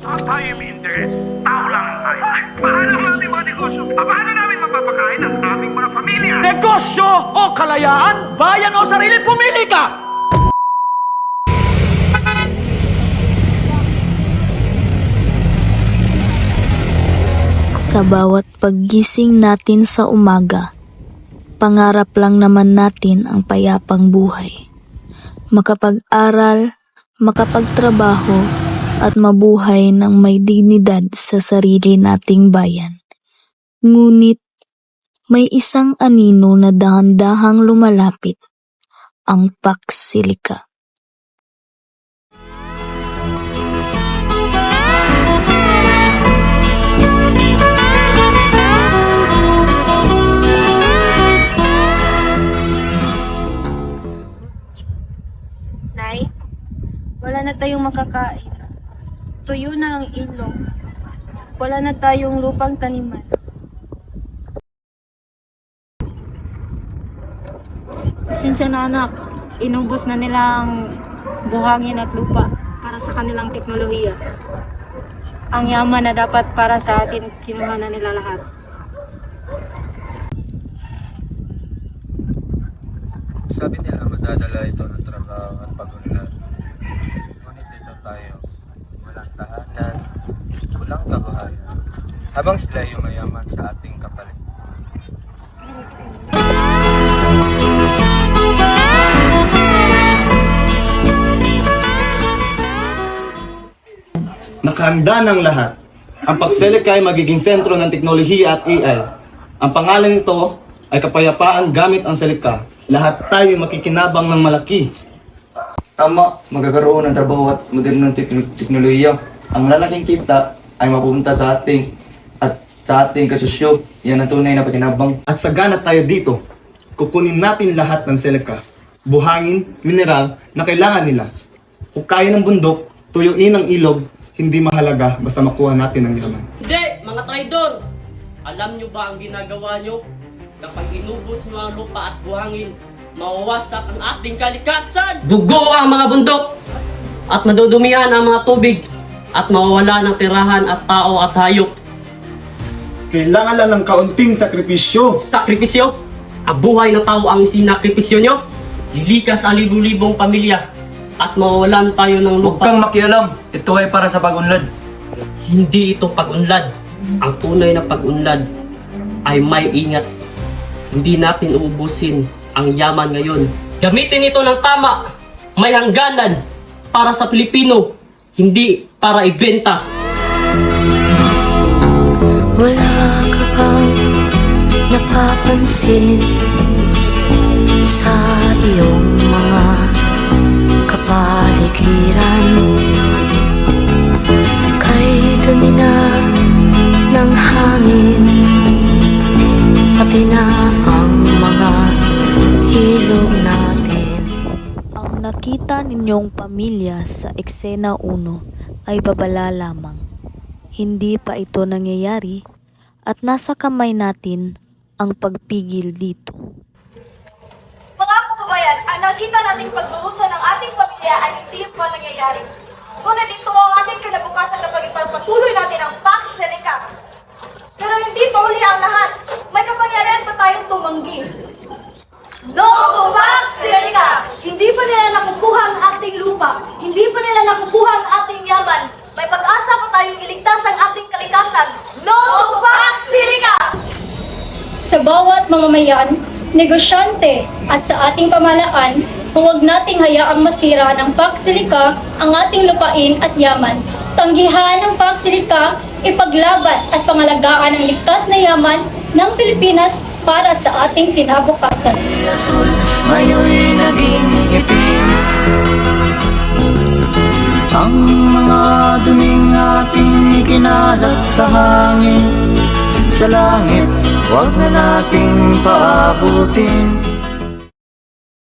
At tayo may interes, tao lang ang tayo. Paano ang ating mga negosyo? Paano namin mapapakain ang aming mga pamilya? Negosyo o kalayaan, bayan o sarili, pumili ka! Sa bawat paggising natin sa umaga, pangarap lang naman natin ang payapang buhay. Makapag-aral, makapagtrabaho, at mabuhay ng may dignidad sa sarili nating bayan. Ngunit, may isang anino na dahan-dahang lumalapit, ang Pax Silica. Nay, wala na tayong makakain. Tuyo na ang ilog. Wala na tayong lupang taniman. Pasensya na anak, inubos na nila ang buhangin at lupa para sa kanilang teknolohiya. Ang yaman na dapat para sa atin, kinuha na nila lahat. Sabi nila madadala ito ng trabaho at pag-unlad. Ngunit ito tayo, walang tahanan, walang kabuhayan, habang sila ay mayaman sa ating kapalit. Nakahanda ng lahat. Ang Pax Silica ay magiging sentro ng teknolohiya at AI. Ang pangalan nito ay kapayapaan gamit ang Silica. Lahat tayo makikinabang ng malaki. Tama, magkakaroon ng trabaho at modernong teknolohiya. Ang lalaking kita ay mapupunta sa ating at sa ating kasusyo. Yan ang tunay na pakinabang. At sagana tayo dito. Kukunin natin lahat ng Silica. Buhangin, mineral na kailangan nila. Hukayin ng bundok, tuyuin ang ilog, hindi mahalaga basta makuha natin ang yaman. Hindi, mga traidor! Alam nyo ba ang ginagawa nyo? Kapag inubos mo ang lupa at buhangin, mawawasak ang ating kalikasan! Gugo ang mga bundok! At madudumihan ang mga tubig at mawawala ng tirahan at tao at hayop. Kailangan lang ng kaunting sakripisyo. Sakripisyo? Ang buhay ng tao ang sinakripisyo nyo? Lilikas ang libu-libong pamilya at mawawalan tayo ng Huwag lupa. kang makialam, ito ay para sa pag-unlad. Hindi ito pag-unlad. Ang tunay na pag-unlad ay may ingat. Hindi natin uubusin ang yaman ngayon. Gamitin ito ng tama, may hangganan para sa Pilipino, hindi para ibenta. Wala ka bang napapansin sa iyong mga kapaligiran? Kay dumi na ng hangin, pati na ang mga ilog natin. Ang nakita ninyong pamilya sa eksena 1 ay babala lamang. Hindi pa ito nangyayari at nasa kamay natin ang pagpigil dito. Mga kababayan, ang nakita nating pagdurusa ng ating pamilya ay hindi pa nangyayari. Ngunit ito ang ating kinabukasan kapag ipagpatuloy natin ang Pax Silica. Pero hindi pa uli ang lahat. May kapangyarihan pa tayong tumanggi. No to Pax Silica! Hindi pa nila nakukuha ang ating lupa. Hindi pa nila nakukuha ang ating yaman. May pag-asa pa tayong iligtas ang ating kalikasan. No to Pax Silica! Sa bawat mamamayan, negosyante at sa ating pamahalaan, huwag nating hayaang masira ng Pax Silica ang ating lupain at yaman. Tanggihan ng Pax Silica, ipaglaban at pangalagaan ang ligtas na yaman ng Pilipinas para sa ating kinabukasan. Asul, ngayon'y naging itim. Ang mga duming ating ikinalat sa hangin, sa langit, huwag na nating paabutin.